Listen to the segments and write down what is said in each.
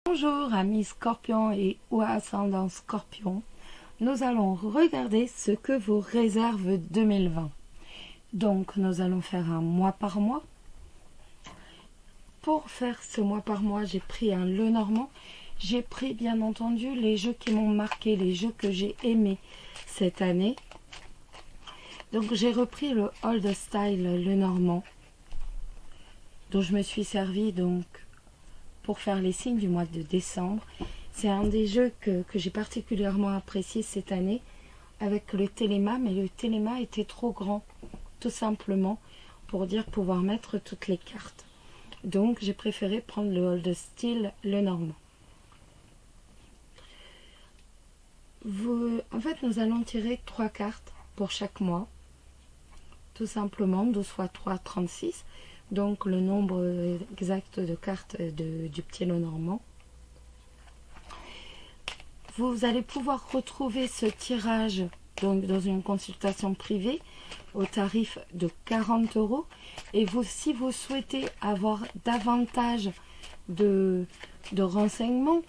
Bonjour amis scorpions et ou ascendant scorpion, nous allons regarder ce que vous réserve 2020. Donc nous allons faire un mois par mois. Pour faire ce mois par mois, j'ai pris un Lenormand. J'ai pris bien entendu les jeux qui m'ont marqué, les jeux que j'ai aimés cette année. Donc j'ai repris le Old Style Lenormand, dont je me suis servi donc pour faire les signes du mois de décembre. C'est un des jeux que j'ai particulièrement apprécié cette année avec le téléma, mais le téléma était trop grand, tout simplement, pour dire pouvoir mettre toutes les cartes. Donc j'ai préféré prendre le Old Style Lenormand. En fait, nous allons tirer 3 cartes pour chaque mois. Tout simplement, 12 x 3, 36. Donc le nombre exact de cartes du petit Lenormand. Vous allez pouvoir retrouver ce tirage donc dans une consultation privée au tarif de 40 €. Et vous, si vous souhaitez avoir davantage de renseignements,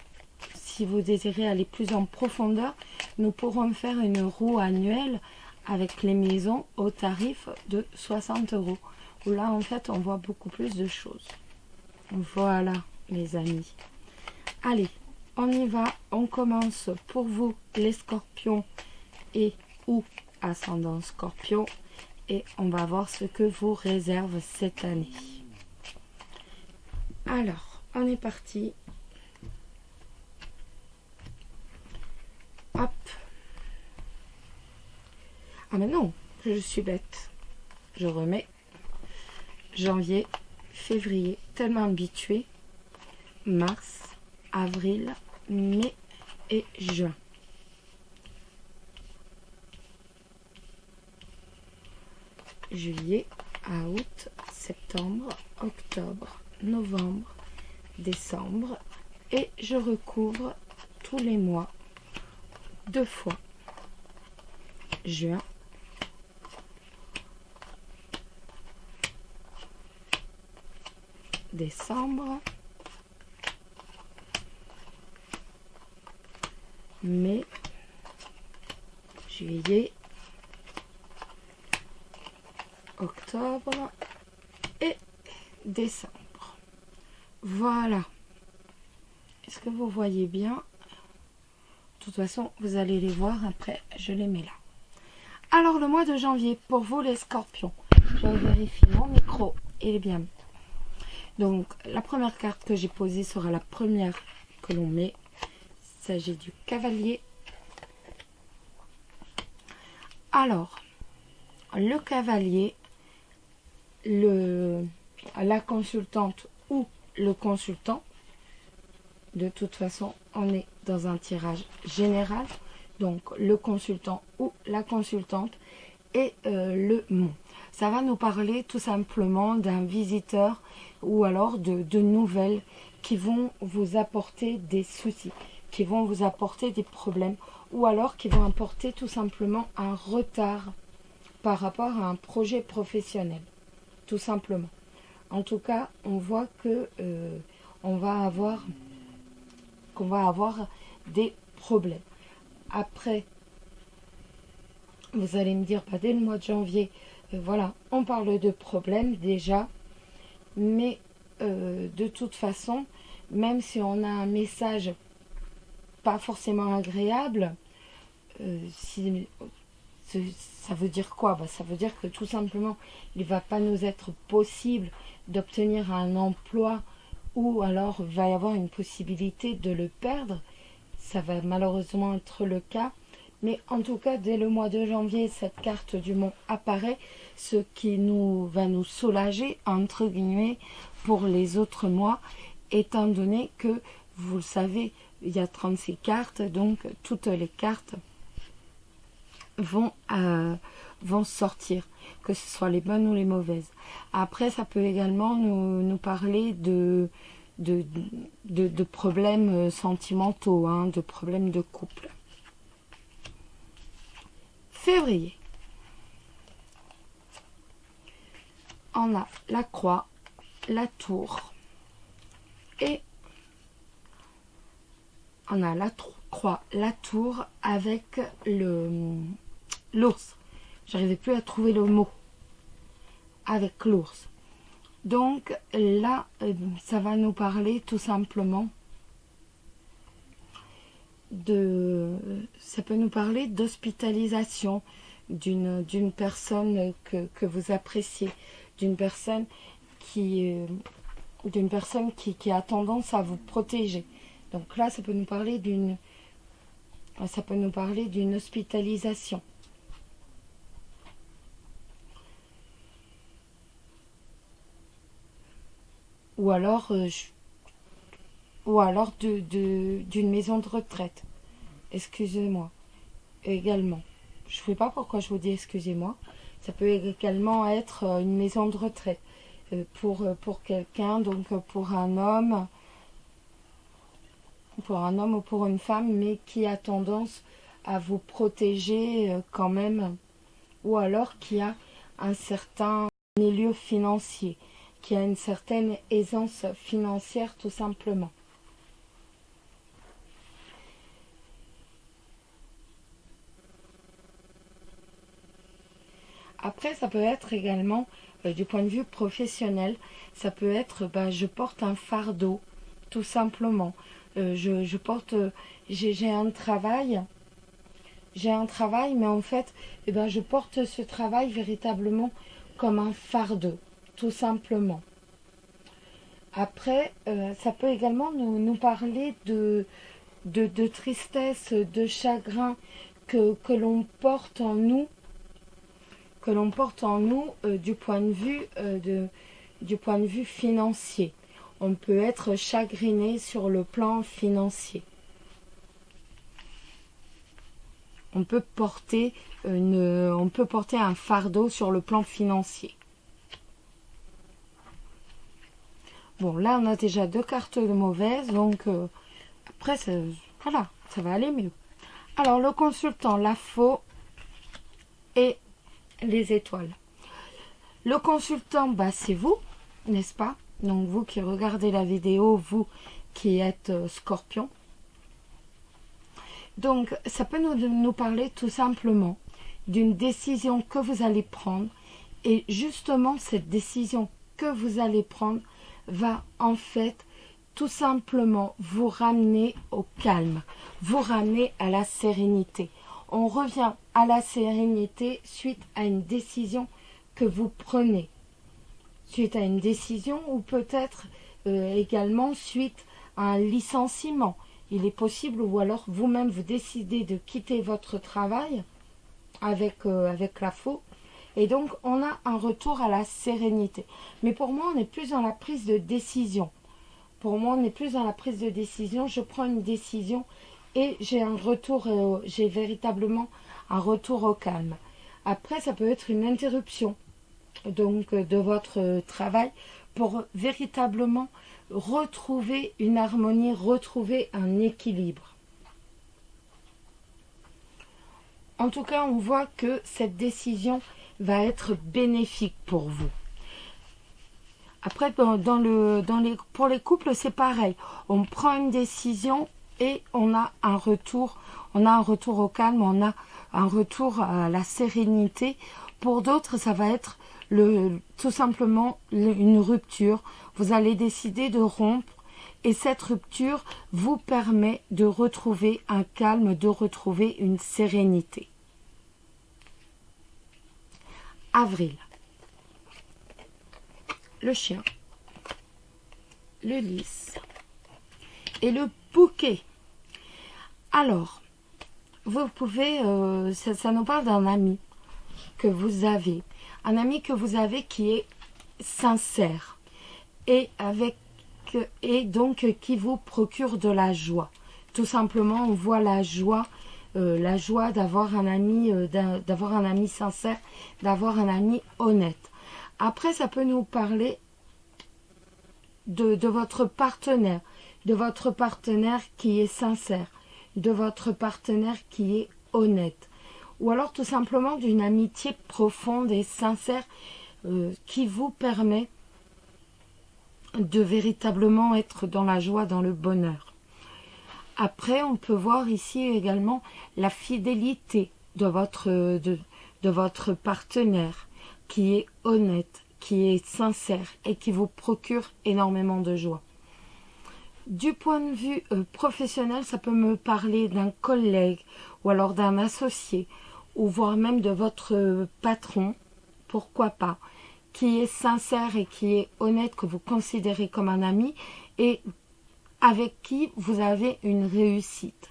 si vous désirez aller plus en profondeur, nous pourrons faire une roue annuelle avec les maisons au tarif de 60 €. Où là, en fait, on voit beaucoup plus de choses. Voilà, mes amis. Allez, on y va. On commence pour vous, les scorpions et ou ascendant scorpion. Et on va voir ce que vous réserve cette année. Alors, on est parti. Hop. Ah mais non, je suis bête. Je remets janvier, février, tellement habitué, mars, avril, mai et juin. Juillet, août, septembre, octobre, novembre, décembre et je recouvre tous les mois 2 fois. Juin, décembre, mai, juillet, octobre et décembre. Voilà. Est-ce que vous voyez bien? De toute façon, vous allez les voir après, je les mets là. Alors, le mois de janvier, pour vous les scorpions, je vérifie mon micro, il est bien. Donc, la première carte que j'ai posée sera la première que l'on met. Il s'agit du cavalier. Alors, le cavalier, la consultante ou le consultant, de toute façon, on est dans un tirage général. Donc, le consultant ou la consultante et le mot. Ça va nous parler tout simplement d'un visiteur ou alors de nouvelles qui vont vous apporter des soucis, qui vont vous apporter des problèmes ou alors qui vont apporter tout simplement un retard par rapport à un projet professionnel, tout simplement. En tout cas, on voit que qu'on va avoir des problèmes. Après, vous allez me dire, dès le mois de janvier, voilà, on parle de problèmes déjà, mais de toute façon, même si on a un message pas forcément agréable, ça veut dire quoi? Ça veut dire que tout simplement, il ne va pas nous être possible d'obtenir un emploi ou alors il va y avoir une possibilité de le perdre. Ça va malheureusement être le cas. Mais en tout cas, dès le mois de janvier, cette carte du mont apparaît, ce qui va nous soulager, entre guillemets, pour les autres mois, étant donné que, vous le savez, il y a 36 cartes, donc toutes les cartes vont sortir, que ce soit les bonnes ou les mauvaises. Après, ça peut également nous parler de problèmes sentimentaux, de problèmes de couple. Février. On a la croix, la tour et on a la croix, la tour avec l'ours. J'arrivais plus à trouver le mot. Avec l'ours. Donc là, ça va nous parler tout simplement ça peut nous parler d'hospitalisation d'une personne que vous appréciez, d'une personne qui a tendance à vous protéger. Donc là, ça peut nous parler d'une hospitalisation. Ou alors d'une maison de retraite. Excusez-moi. Également. Je ne sais pas pourquoi je vous dis excusez-moi. Ça peut également être une maison de retraite. Pour quelqu'un, donc pour un homme ou pour une femme, mais qui a tendance à vous protéger quand même. Ou alors qui a un certain milieu financier, qui a une certaine aisance financière tout simplement. Après, ça peut être également, du point de vue professionnel, ça peut être, je porte un fardeau, tout simplement. J'ai un travail, mais en fait, je porte ce travail véritablement comme un fardeau, tout simplement. Après, ça peut également nous parler de tristesse, de chagrin que l'on porte en nous, du point de vue financier. On peut être chagriné sur le plan financier. On peut porter un fardeau sur le plan financier. Bon, là, on a déjà 2 cartes de mauvaises, donc après, voilà, ça va aller mieux. Alors, le consultant, la faux et les étoiles. Le consultant, c'est vous, n'est-ce pas? Donc, vous qui regardez la vidéo, vous qui êtes scorpion. Donc, ça peut nous parler tout simplement d'une décision que vous allez prendre. Et justement, cette décision que vous allez prendre va en fait tout simplement vous ramener au calme, vous ramener à la sérénité. On revient à la sérénité suite à une décision que vous prenez. Suite à une décision ou peut-être également suite à un licenciement. Il est possible, ou alors vous-même vous décidez de quitter votre travail avec la faux. Et donc on a un retour à la sérénité. Mais pour moi, on est plus dans la prise de décision. Pour moi, on est plus dans la prise de décision. Je prends une décision et j'ai j'ai véritablement un retour au calme. Après, ça peut être une interruption donc de votre travail pour véritablement retrouver une harmonie, retrouver un équilibre. En tout cas, on voit que cette décision va être bénéfique pour vous. Après, pour les couples, c'est pareil. On prend une décision et on a un retour au calme, on a un retour à la sérénité. Pour d'autres, ça va être tout simplement une rupture. Vous allez décider de rompre et cette rupture vous permet de retrouver un calme, de retrouver une sérénité. Avril. Le chien, le lys et le bouquet. Alors, vous pouvez, ça nous parle d'un ami que vous avez. Un ami que vous avez qui est sincère et donc qui vous procure de la joie. Tout simplement, on voit la joie d'avoir un ami sincère, d'avoir un ami honnête. Après, ça peut nous parler de votre partenaire qui est sincère, de votre partenaire qui est honnête. Ou alors tout simplement d'une amitié profonde et sincère qui vous permet de véritablement être dans la joie, dans le bonheur. Après, on peut voir ici également la fidélité de votre partenaire, qui est honnête, qui est sincère et qui vous procure énormément de joie. Du point de vue professionnel, ça peut me parler d'un collègue ou alors d'un associé ou voire même de votre patron, pourquoi pas, qui est sincère et qui est honnête, que vous considérez comme un ami et avec qui vous avez une réussite.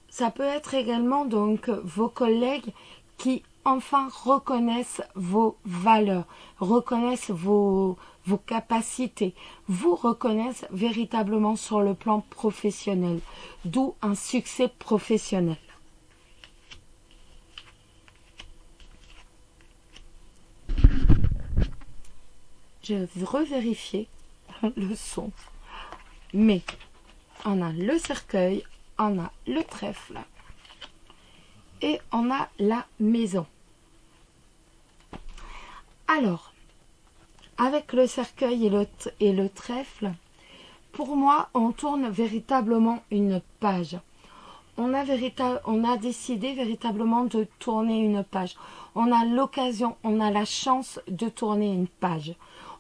Ça peut être également donc vos collègues qui enfin reconnaissent vos valeurs, reconnaissent vos capacités, vous reconnaissent véritablement sur le plan professionnel, d'où un succès professionnel. Je vais revérifier le son, mais on a le cercueil, on a le trèfle et on a la maison. Alors, avec le cercueil et le trèfle, pour moi, on tourne véritablement une page. On a décidé véritablement de tourner une page. On a l'occasion, on a la chance de tourner une page.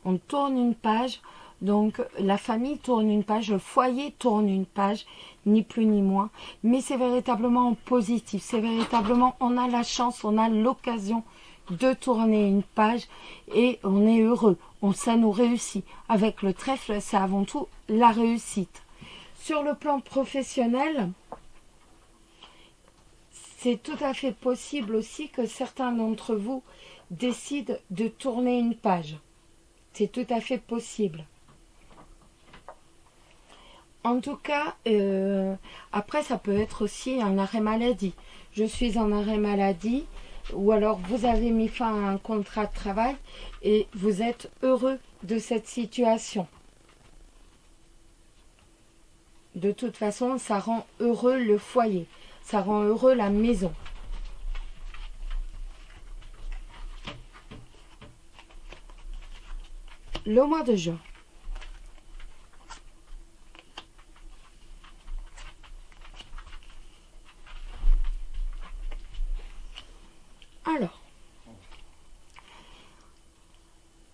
On tourne une page, donc la famille tourne une page, le foyer tourne une page, ni plus ni moins. Mais c'est véritablement positif, c'est véritablement, on a la chance, on a l'occasion de tourner une page et on est heureux, ça nous réussit. Avec le trèfle, c'est avant tout la réussite. Sur le plan professionnel, c'est tout à fait possible aussi que certains d'entre vous décident de tourner une page. C'est tout à fait possible. En tout cas, après ça peut être aussi un arrêt maladie. Je suis en arrêt maladie, ou alors vous avez mis fin à un contrat de travail et vous êtes heureux de cette situation. De toute façon, ça rend heureux le foyer, ça rend heureux la maison. Le mois de juin. Alors,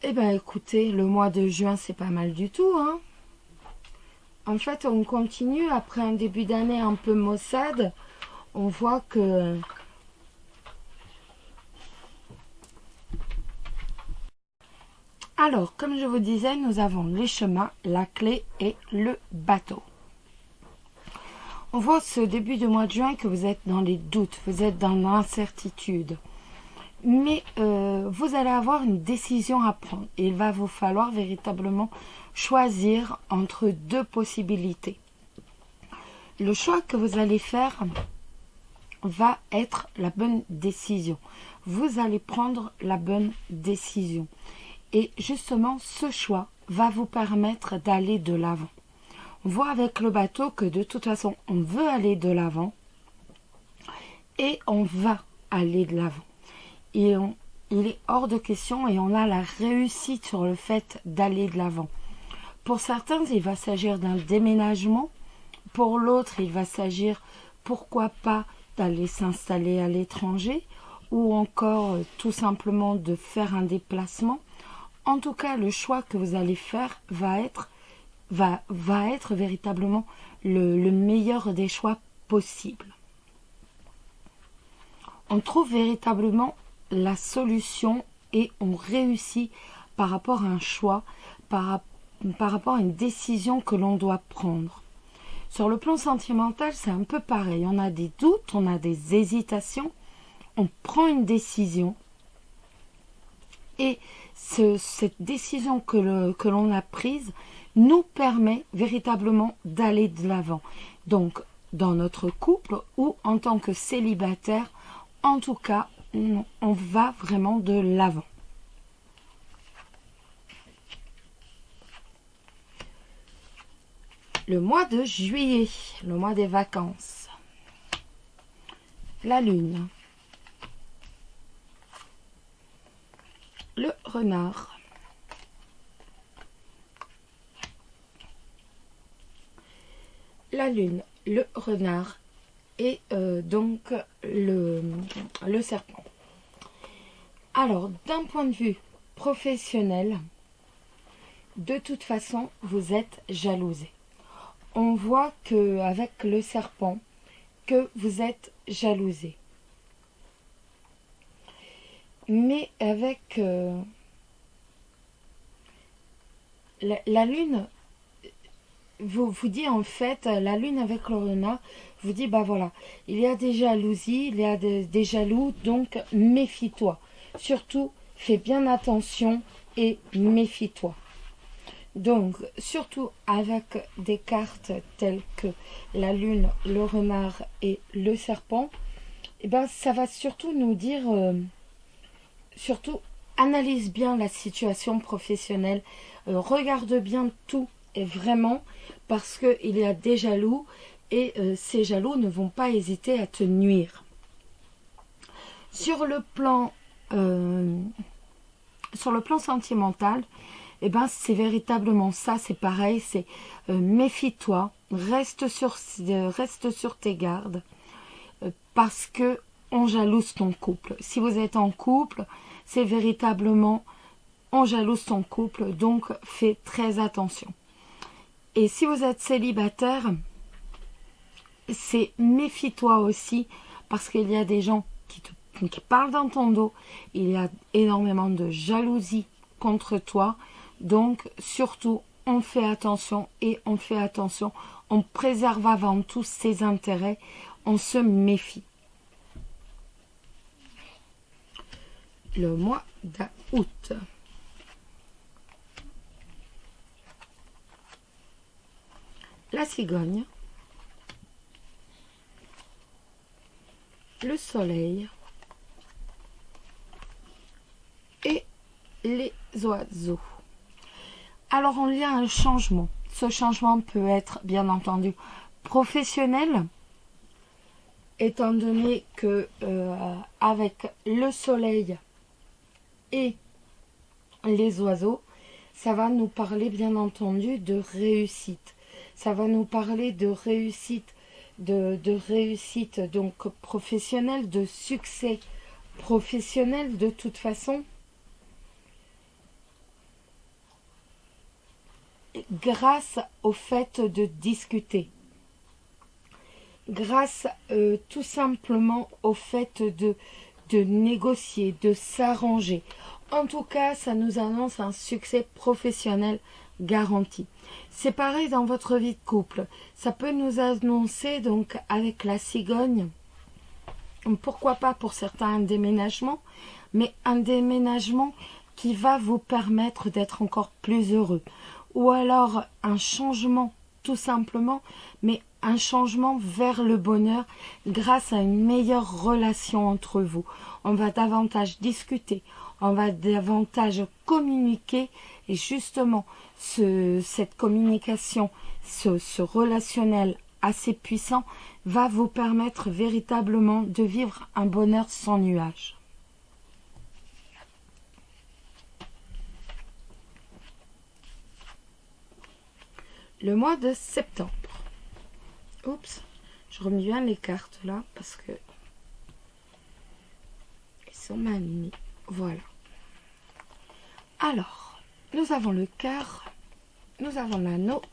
eh bien écoutez, le mois de juin, c'est pas mal du tout, hein. En fait, on continue après un début d'année un peu maussade. On voit que alors, comme je vous disais, nous avons les chemins, la clé et le bateau. On voit ce début de mois de juin que vous êtes dans les doutes, vous êtes dans l'incertitude. Mais vous allez avoir une décision à prendre. Il va vous falloir véritablement choisir entre deux possibilités. Le choix que vous allez faire va être la bonne décision. Vous allez prendre la bonne décision. Et justement, ce choix va vous permettre d'aller de l'avant. On voit avec le bateau que de toute façon, on veut aller de l'avant et on va aller de l'avant. Et il est hors de question et on a la réussite sur le fait d'aller de l'avant. Pour certains, il va s'agir d'un déménagement. Pour l'autre, il va s'agir, pourquoi pas, d'aller s'installer à l'étranger ou encore tout simplement de faire un déplacement. En tout cas, le choix que vous allez faire va être véritablement le meilleur des choix possibles. On trouve véritablement la solution et on réussit par rapport à un choix, par rapport à une décision que l'on doit prendre. Sur le plan sentimental, c'est un peu pareil. On a des doutes, on a des hésitations, on prend une décision et cette décision que l'on a prise nous permet véritablement d'aller de l'avant. Donc, dans notre couple ou en tant que célibataire, en tout cas, on va vraiment de l'avant. Le mois de juillet, le mois des vacances. La lune. Le renard. la lune, le renard et donc le serpent. Alors, d'un point de vue professionnel, de toute façon, vous êtes jalousé. On voit qu'avec le serpent, que vous êtes jalousé. Mais avec la lune, vous dit en fait, la lune avec le renard, vous dit, bah voilà, il y a des jalousies, il y a des jaloux, donc méfie-toi. Surtout, fais bien attention et méfie-toi. Donc, surtout avec des cartes telles que la lune, le renard et le serpent, eh ben, ça va surtout nous dire, surtout, analyse bien la situation professionnelle, regarde bien tout, et vraiment, parce qu'il y a des jaloux, et ces jaloux ne vont pas hésiter à te nuire. Sur le plan sentimental, eh ben, c'est véritablement ça, c'est pareil, c'est méfie-toi, reste sur tes gardes, parce que on jalouse ton couple. Si vous êtes en couple, c'est véritablement on jalouse ton couple, donc fais très attention. Et si vous êtes célibataire, c'est méfie-toi aussi, parce qu'il y a des gens qui parlent dans ton dos, il y a énormément de jalousie contre toi, donc surtout on fait attention et on fait attention, on préserve avant tout ses intérêts, on se méfie. Le mois d'août. La cigogne, le soleil et les oiseaux. Alors il y a un changement. Ce changement peut être bien entendu professionnel, étant donné que avec le soleil et les oiseaux, ça va nous parler bien entendu de réussite. Ça va nous parler de réussite, de réussite donc professionnelle, de succès professionnel de toute façon. Grâce au fait de discuter. Grâce tout simplement au fait de négocier, de s'arranger. En tout cas, ça nous annonce un succès professionnel garanti. C'est pareil dans votre vie de couple. Ça peut nous annoncer donc avec la cigogne, pourquoi pas pour certains un déménagement, mais un déménagement qui va vous permettre d'être encore plus heureux. Ou alors un changement tout simplement, mais un changement vers le bonheur grâce à une meilleure relation entre vous. On va davantage discuter, on va davantage communiquer et justement cette communication, ce relationnel assez puissant va vous permettre véritablement de vivre un bonheur sans nuages. Le mois de septembre. Oups, je remets bien les cartes là parce que ils sont mal mis. Voilà. Alors, nous avons le cœur, nous avons l'anneau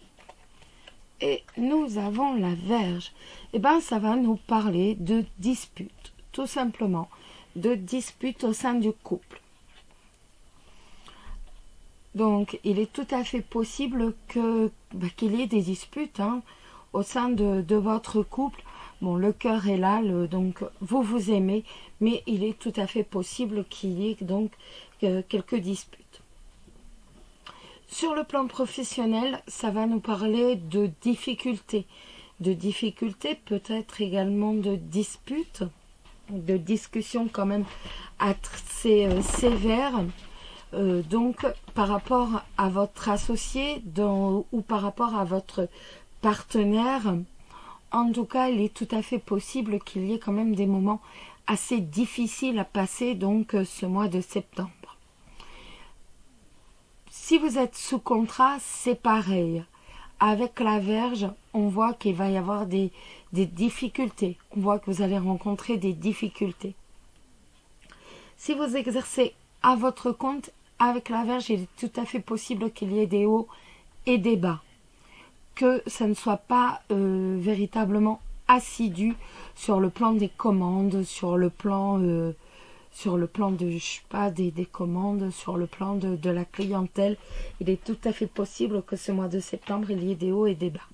et nous avons la Vierge. Et bien, ça va nous parler de disputes, tout simplement, de disputes au sein du couple. Donc, il est tout à fait possible qu'il y ait des disputes au sein de votre couple. Bon, le cœur est là, donc vous vous aimez, mais il est tout à fait possible qu'il y ait donc quelques disputes. Sur le plan professionnel, ça va nous parler de difficultés. De difficultés, peut-être également de disputes, de discussions quand même assez sévères. Donc par rapport à votre associé ou par rapport à votre partenaire, en tout cas il est tout à fait possible qu'il y ait quand même des moments assez difficiles à passer donc ce mois de septembre. Si vous êtes sous contrat, c'est pareil. avec la Vierge, on voit qu'il va y avoir des difficultés. On voit que vous allez rencontrer des difficultés. Si vous exercez à votre compte, avec la Vierge, il est tout à fait possible qu'il y ait des hauts et des bas. Que ça ne soit pas véritablement assidu sur le plan des commandes, sur le plan de, je sais pas, des commandes, sur le plan de la clientèle. Il est tout à fait possible que ce mois de septembre, il y ait des hauts et des bas.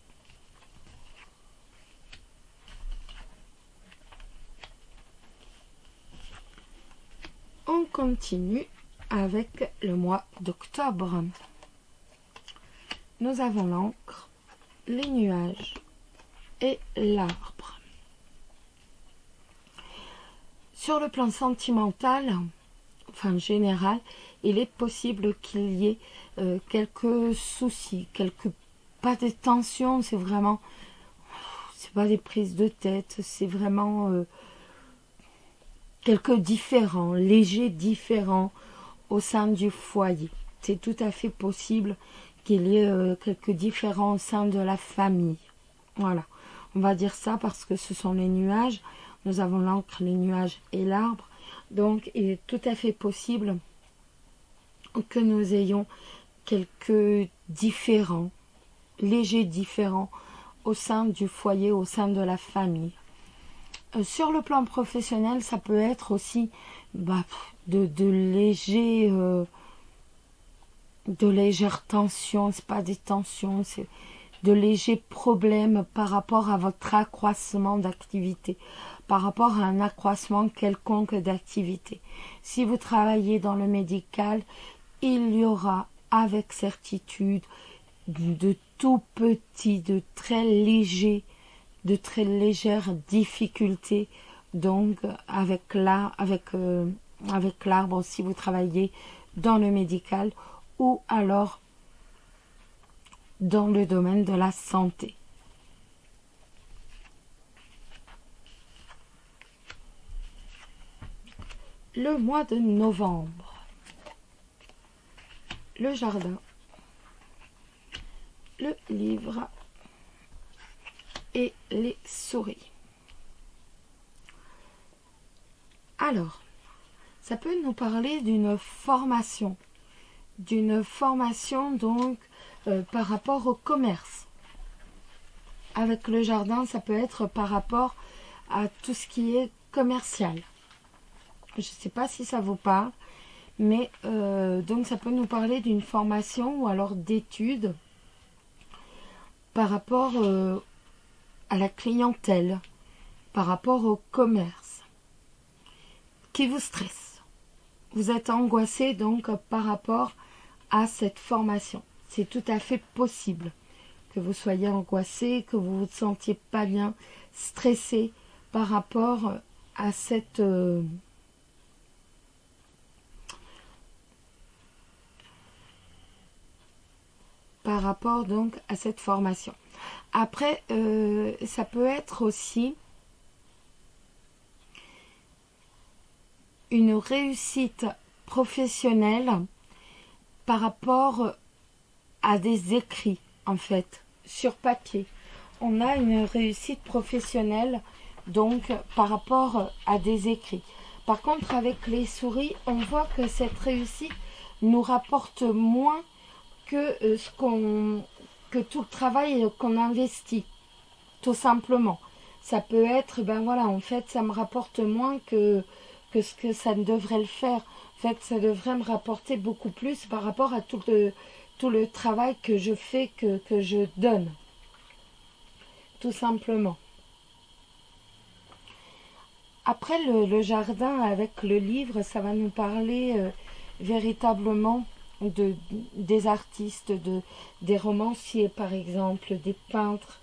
On continue avec le mois d'octobre. Nous avons l'encre, les nuages et l'arbre. Sur le plan sentimental, enfin général, il est possible qu'il y ait quelques soucis, pas de tensions, c'est vraiment, c'est pas des prises de tête, c'est vraiment quelques différends, légers différends au sein du foyer. C'est tout à fait possible qu'il y ait quelques différends au sein de la famille. Voilà, on va dire ça parce que ce sont les nuages. Nous avons l'encre, les nuages et l'arbre. Donc, il est tout à fait possible que nous ayons quelques différends, légers différends au sein du foyer, au sein de la famille. Sur le plan professionnel, ça peut être aussi de légères tensions. C'est pas des tensions, c'est de légers problèmes par rapport à votre accroissement d'activité, par rapport à un accroissement quelconque d'activité. Si vous travaillez dans le médical, il y aura avec certitude de tout petits, de très légères difficultés, donc avec l'arbre si vous travaillez dans le médical ou alors dans le domaine de la santé. Le mois de novembre, le jardin, le livre et les souris. Alors, ça peut nous parler d'une formation donc par rapport au commerce. Avec le jardin, ça peut être par rapport à tout ce qui est commercial. Je ne sais pas si ça vous parle, mais donc ça peut nous parler d'une formation ou alors d'études par rapport à la clientèle, par rapport au commerce, qui vous stresse. Vous êtes angoissé donc par rapport à cette formation. C'est tout à fait possible que vous soyez angoissé, que vous vous sentiez pas bien, stressé par rapport à cette donc à cette formation. Après, ça peut être aussi une réussite professionnelle par rapport à des écrits, en fait, sur papier. On a une réussite professionnelle, donc, par rapport à des écrits. Par contre, avec les souris, on voit que cette réussite nous rapporte moins que que tout le travail qu'on investit, tout simplement. Ça peut être, en fait, ça me rapporte moins que ce que ça ne devrait le faire. En fait, ça devrait me rapporter beaucoup plus par rapport à tout le travail que je fais, que je donne. Tout simplement. Après, le jardin avec le livre, ça va nous parler véritablement des artistes, des romanciers par exemple, des peintres,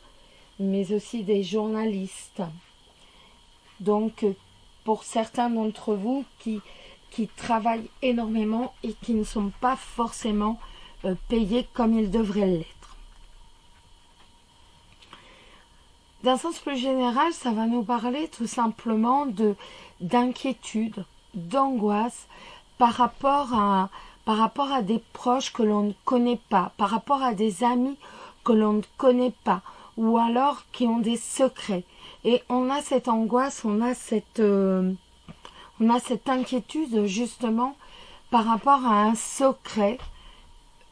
mais aussi des journalistes. Donc, pour certains d'entre vous qui travaillent énormément et qui ne sont pas forcément payés comme ils devraient l'être. D'un sens plus général, ça va nous parler tout simplement d'inquiétude, d'angoisse par rapport à des proches que l'on ne connaît pas, par rapport à des amis que l'on ne connaît pas, ou alors qui ont des secrets. Et on a cette angoisse, on a cette inquiétude justement par rapport à un secret,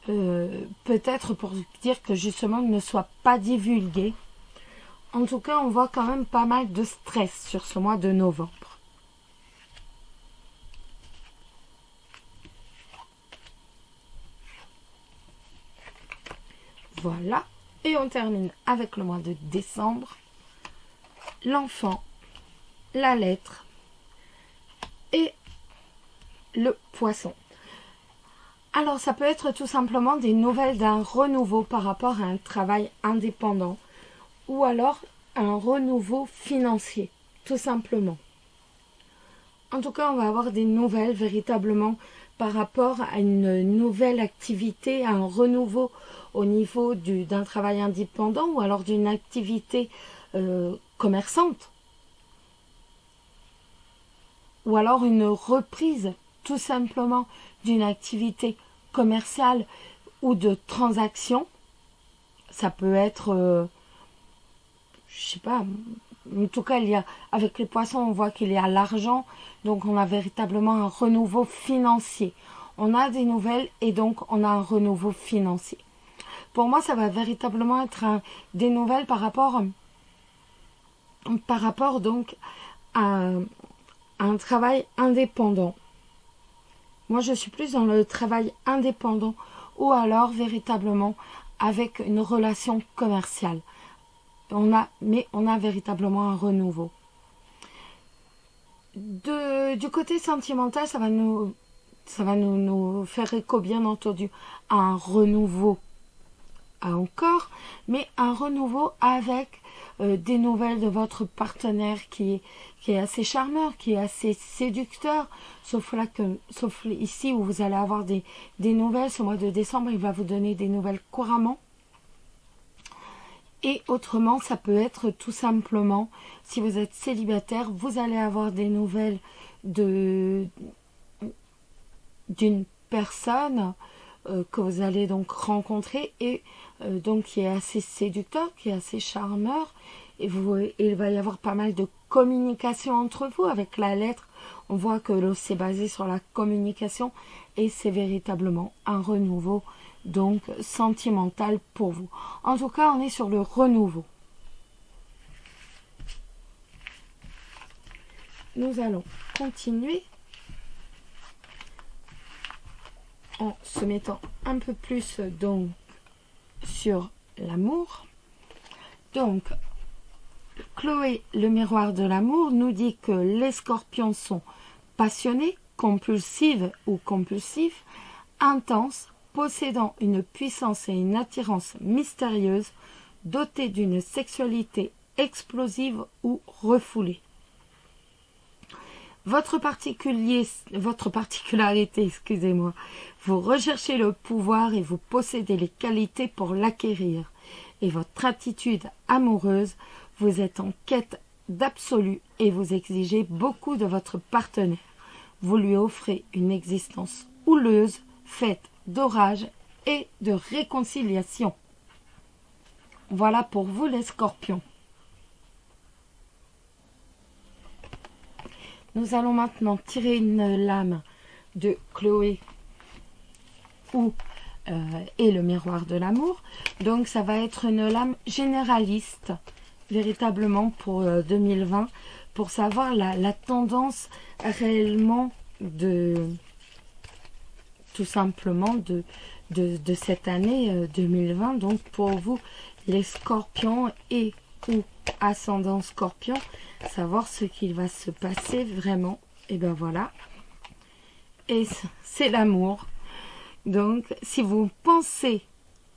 peut-être pour dire que justement il ne soit pas divulgué. En tout cas, on voit quand même pas mal de stress sur ce mois de novembre. Voilà. Et on termine avec le mois de décembre. L'enfant, la lettre et le poisson. Alors, ça peut être tout simplement des nouvelles d'un renouveau par rapport à un travail indépendant ou alors un renouveau financier, tout simplement. En tout cas, on va avoir des nouvelles véritablement par rapport à une nouvelle activité, à un renouveau au niveau d'un travail indépendant ou alors d'une activité commerçante. Ou alors une reprise tout simplement d'une activité commerciale ou de transaction. Ça peut être, je sais pas, en tout cas, avec les poissons, on voit qu'il y a l'argent, donc on a véritablement un renouveau financier. On a des nouvelles et donc on a un renouveau financier. Pour moi, ça va véritablement être des nouvelles par rapport donc à un travail indépendant. Moi, je suis plus dans le travail indépendant ou alors véritablement avec une relation commerciale. Mais on a véritablement un renouveau. Du côté sentimental, ça va nous faire écho, bien entendu, à un renouveau encore, mais un renouveau avec des nouvelles de votre partenaire qui est assez charmeur, qui est assez séducteur, sauf ici où vous allez avoir des nouvelles. Ce mois de décembre, il va vous donner des nouvelles couramment. Et autrement, ça peut être tout simplement, si vous êtes célibataire, vous allez avoir des nouvelles d'une personne que vous allez donc rencontrer et donc qui est assez séducteur, qui est assez charmeur. Et il va y avoir pas mal de communication entre vous avec la lettre. On voit que c'est basé sur la communication et c'est véritablement un renouveau donc sentimental pour vous. En tout cas, on est sur le renouveau. Nous allons continuer en se mettant un peu plus donc sur l'amour. Donc, Chloé, le miroir de l'amour, nous dit que les scorpions sont passionnés, compulsives ou compulsifs, intenses, possédant une puissance et une attirance mystérieuse, dotés d'une sexualité explosive ou refoulée. Votre particularité, excusez-moi, vous recherchez le pouvoir et vous possédez les qualités pour l'acquérir. Et votre attitude amoureuse, vous êtes en quête d'absolu et vous exigez beaucoup de votre partenaire. Vous lui offrez une existence houleuse, faite d'orage et de réconciliation. Voilà pour vous les scorpions. Nous allons maintenant tirer une lame de Chloé et le miroir de l'amour. Donc ça va être une lame généraliste, véritablement pour 2020, pour savoir la tendance réellement tout simplement de cette année 2020. Donc pour vous les scorpions et ou ascendant scorpion, savoir ce qu'il va se passer vraiment. Et ben voilà, et c'est l'amour. Donc si vous pensez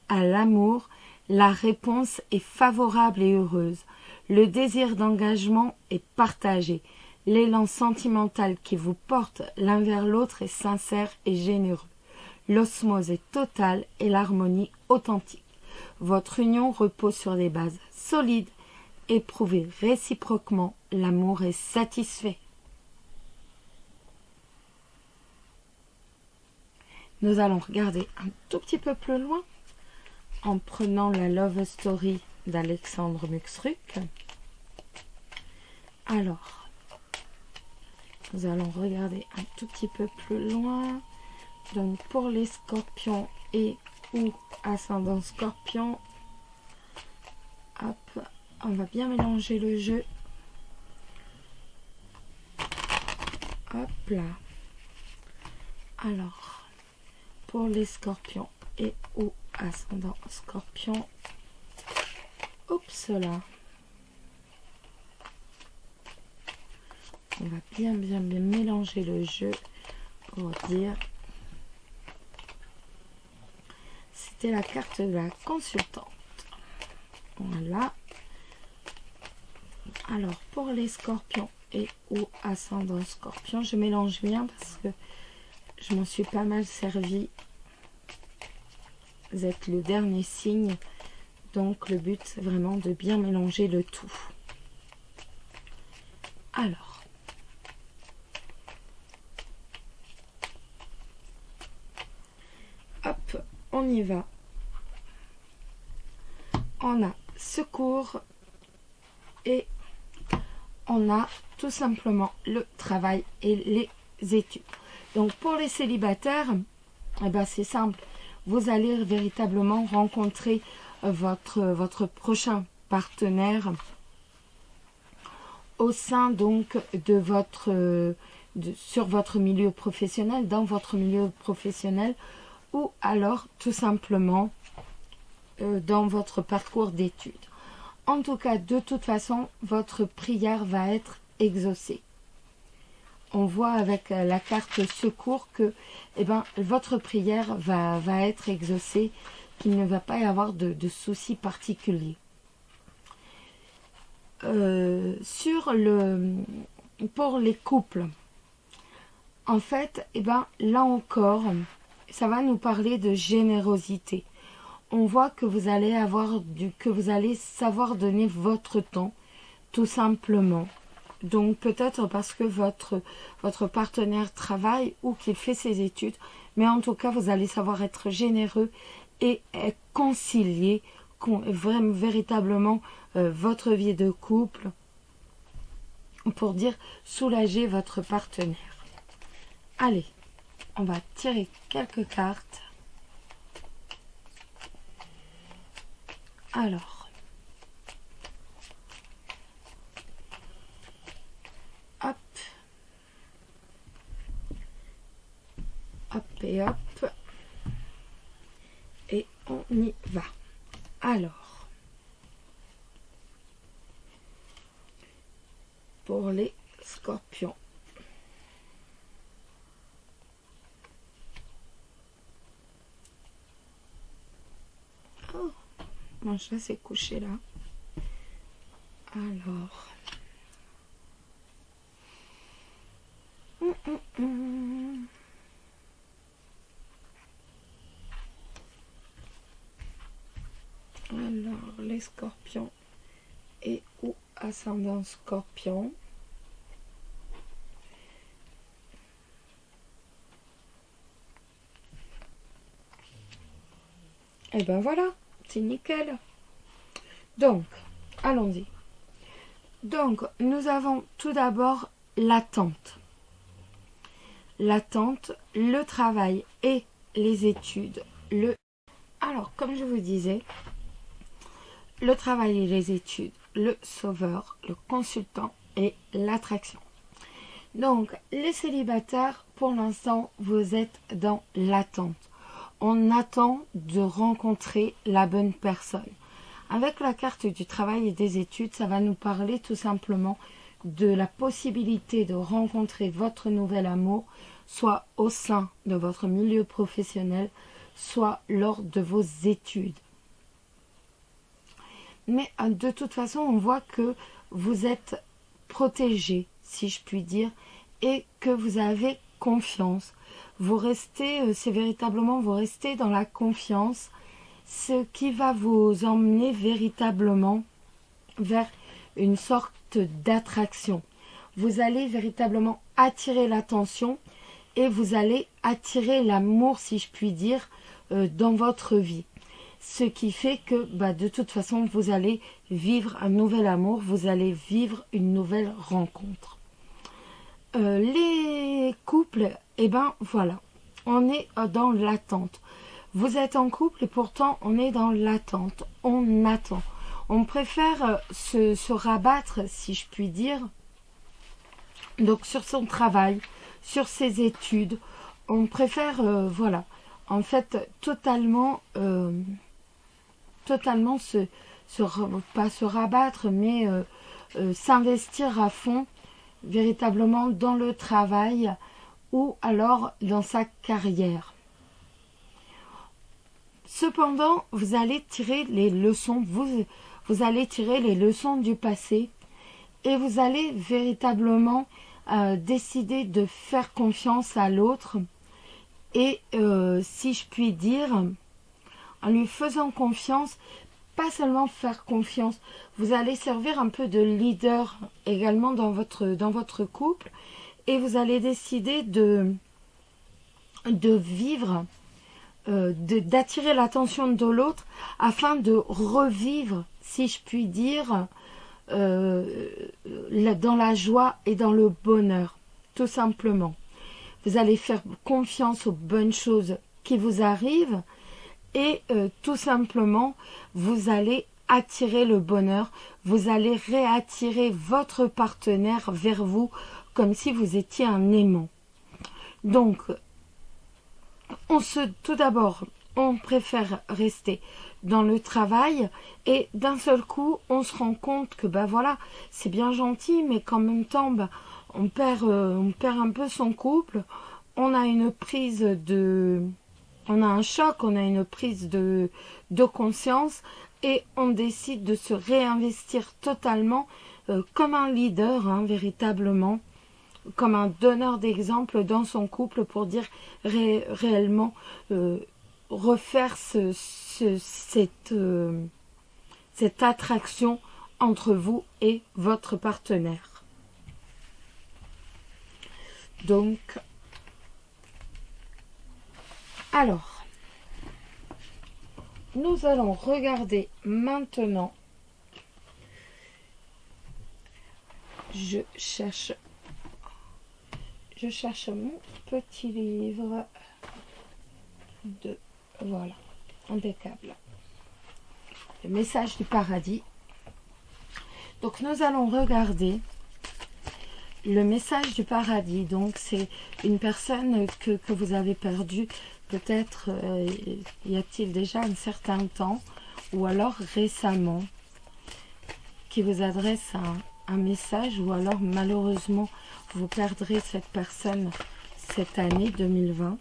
à l'amour, la réponse est favorable et heureuse. Le désir d'engagement est partagé. L'élan sentimental qui vous porte l'un vers l'autre est sincère et généreux. L'osmose est totale et l'harmonie authentique. Votre union repose sur des bases solides. Éprouvez réciproquement, l'amour est satisfait. Nous allons regarder un tout petit peu plus loin en prenant la Love Story d'Alexandre Muxruck. Alors, nous allons regarder un tout petit peu plus loin. Donc, pour les scorpions et ou ascendant scorpion, hop, on va bien mélanger le jeu. Hop là. Alors, pour les scorpions et ou ascendant scorpion, oups là. On va bien mélanger le jeu pour dire. C'était la carte de la consultante. Voilà. Alors, pour les scorpions et ou ascendant scorpion, je mélange bien parce que je m'en suis pas mal servi. Vous êtes le dernier signe. Donc, le but, c'est vraiment de bien mélanger le tout. Alors. Hop, on y va. On a secours et on a tout simplement le travail et les études. Donc pour les célibataires, eh ben c'est simple. Vous allez véritablement rencontrer votre prochain partenaire au sein donc de votre sur votre milieu professionnel, dans votre milieu professionnel, ou alors tout simplement dans votre parcours d'études. En tout cas, de toute façon, votre prière va être exaucée. On voit avec la carte secours que votre prière va être exaucée, qu'il ne va pas y avoir de soucis particuliers. Pour les couples, en fait, là encore, ça va nous parler de générosité. On voit que vous allez savoir donner votre temps, tout simplement. Donc peut-être parce que votre partenaire travaille ou qu'il fait ses études, mais en tout cas vous allez savoir être généreux et concilier véritablement votre vie de couple pour dire soulager votre partenaire. Allez, on va tirer quelques cartes. Alors, hop, hop et hop, et on y va. Alors, pour les scorpions, mon chat s'est couché là. Alors. Alors, les scorpions et ou ascendant scorpion. Et ben voilà. C'est nickel. Donc, allons-y. Donc, nous avons tout d'abord l'attente. L'attente, le travail et les études. Alors, comme je vous disais, le travail et les études, le sauveur, le consultant et l'attraction. Donc, les célibataires, pour l'instant, vous êtes dans l'attente. On attend de rencontrer la bonne personne. Avec la carte du travail et des études, ça va nous parler tout simplement de la possibilité de rencontrer votre nouvel amour, soit au sein de votre milieu professionnel, soit lors de vos études. Mais de toute façon, on voit que vous êtes protégé, si je puis dire, et que vous avez confiance. Vous restez, c'est véritablement, vous restez dans la confiance, ce qui va vous emmener véritablement vers une sorte d'attraction. Vous allez véritablement attirer l'attention et vous allez attirer l'amour, si je puis dire, dans votre vie. Ce qui fait que de toute façon, vous allez vivre un nouvel amour, vous allez vivre une nouvelle rencontre. Les couples, voilà, on est dans l'attente. Vous êtes en couple et pourtant on est dans l'attente, on attend. On préfère se rabattre, si je puis dire, donc sur son travail, sur ses études. On préfère, voilà, en fait, totalement pas se rabattre, mais s'investir à fond, véritablement dans le travail ou alors dans sa carrière. Cependant, vous allez tirer les leçons, vous allez tirer les leçons du passé et vous allez véritablement décider de faire confiance à l'autre et, si je puis dire, en lui faisant confiance, pas seulement faire confiance, vous allez servir un peu de leader également dans votre couple et vous allez décider de vivre, d'attirer l'attention de l'autre afin de revivre, si je puis dire, dans la joie et dans le bonheur, tout simplement. Vous allez faire confiance aux bonnes choses qui vous arrivent et tout simplement, vous allez attirer le bonheur, vous allez réattirer votre partenaire vers vous comme si vous étiez un aimant. Donc, tout d'abord, on préfère rester dans le travail et d'un seul coup, on se rend compte que voilà, c'est bien gentil, mais qu'en même temps, on perd un peu son couple, on a un choc, on a une prise de conscience et on décide de se réinvestir totalement comme un leader, véritablement, comme un donneur d'exemple dans son couple pour dire réellement refaire cette attraction entre vous et votre partenaire. Donc, alors, nous allons regarder maintenant. Je cherche mon petit livre voilà, impeccable. Le message du paradis. Donc nous allons regarder le message du paradis. Donc c'est une personne que vous avez perdue peut-être y a-t-il déjà un certain temps ou alors récemment, qui vous adresse un message, ou alors malheureusement vous perdrez cette personne cette année 2020.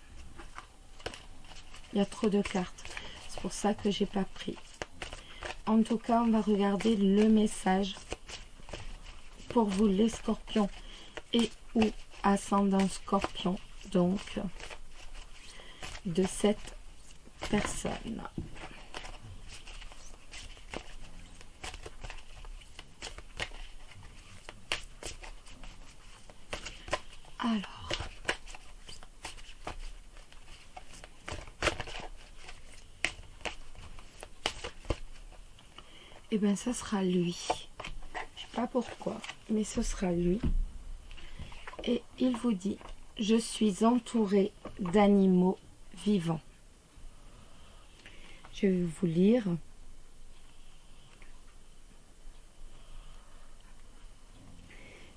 Il y a trop de cartes, c'est pour ça que j'ai pas pris. En tout cas, on va regarder le message pour vous les scorpions et ou ascendant scorpion, donc de cette personne. Alors, et bien ce sera lui. Je sais pas pourquoi, mais ce sera lui. Et il vous dit: je suis entouré d'animaux vivants. Je vais vous lire.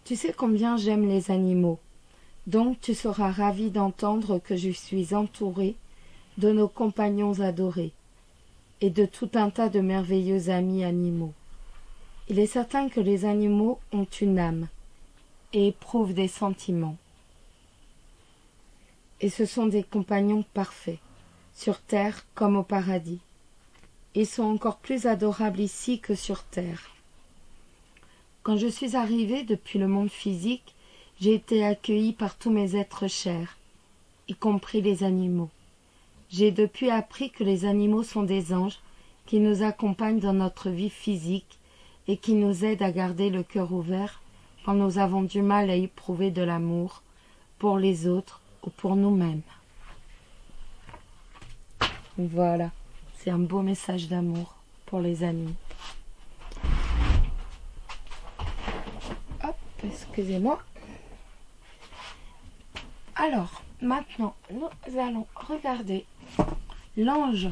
Tu sais combien j'aime les animaux. Donc tu seras ravi d'entendre que je suis entouré de nos compagnons adorés et de tout un tas de merveilleux amis animaux. Il est certain que les animaux ont une âme et éprouvent des sentiments. Et ce sont des compagnons parfaits, sur terre comme au paradis. Ils sont encore plus adorables ici que sur terre. Quand je suis arrivée depuis le monde physique, j'ai été accueillie par tous mes êtres chers, y compris les animaux. J'ai depuis appris que les animaux sont des anges qui nous accompagnent dans notre vie physique et qui nous aident à garder le cœur ouvert quand nous avons du mal à éprouver de l'amour pour les autres ou pour nous-mêmes. Voilà, C'est un beau message d'amour pour les amis. Hop, excusez-moi. Alors, maintenant, nous allons regarder l'ange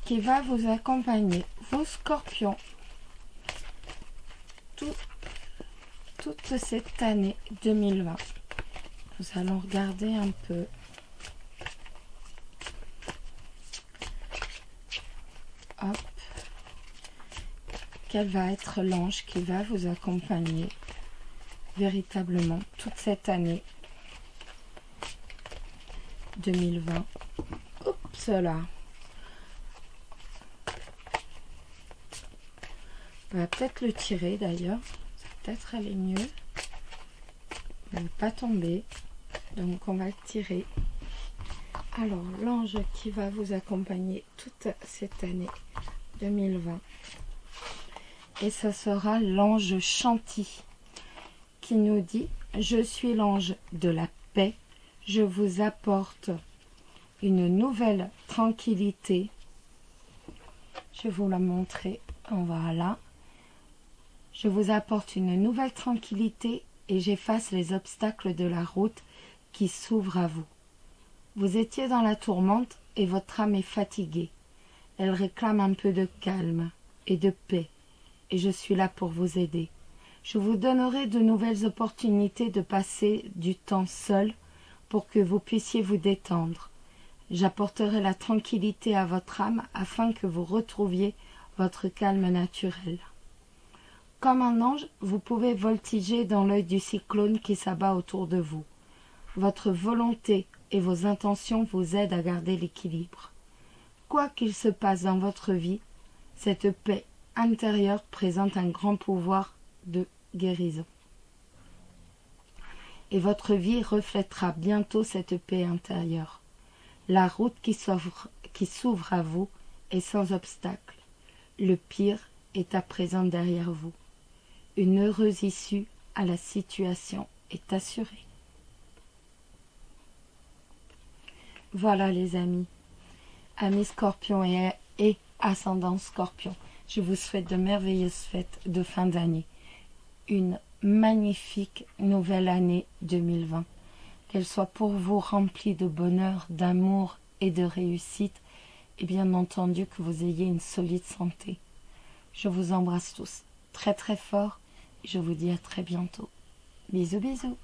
qui va vous accompagner, vous scorpions, toute cette année 2020. Nous allons regarder un peu. Hop. Quel va être l'ange qui va vous accompagner véritablement toute cette année 2020. Oups là. On va peut-être le tirer d'ailleurs. Ça va peut-être aller mieux. Il ne va pas tomber. Donc on va le tirer. Alors l'ange qui va vous accompagner toute cette année 2020. Et ça sera l'ange Chanty qui nous dit: je suis l'ange de la paix. Je vous apporte une nouvelle tranquillité. Je vais vous la montrer. Voilà. Je vous apporte une nouvelle tranquillité et j'efface les obstacles de la route qui s'ouvrent à vous. Vous étiez dans la tourmente et votre âme est fatiguée. Elle réclame un peu de calme et de paix et je suis là pour vous aider. Je vous donnerai de nouvelles opportunités de passer du temps seul pour que vous puissiez vous détendre. J'apporterai la tranquillité à votre âme afin que vous retrouviez votre calme naturel. Comme un ange, vous pouvez voltiger dans l'œil du cyclone qui s'abat autour de vous. Votre volonté et vos intentions vous aident à garder l'équilibre. Quoi qu'il se passe dans votre vie, cette paix intérieure présente un grand pouvoir de guérison. Et votre vie reflètera bientôt cette paix intérieure. La route qui s'ouvre à vous est sans obstacle. Le pire est à présent derrière vous. Une heureuse issue à la situation est assurée. Voilà les amis, amis Scorpion et ascendant Scorpion. Je vous souhaite de merveilleuses fêtes de fin d'année. Une magnifique nouvelle année 2020. Qu'elle soit pour vous remplie de bonheur, d'amour et de réussite. Et bien entendu que vous ayez une solide santé. Je vous embrasse tous très très fort. Et je vous dis à très bientôt. Bisous bisous.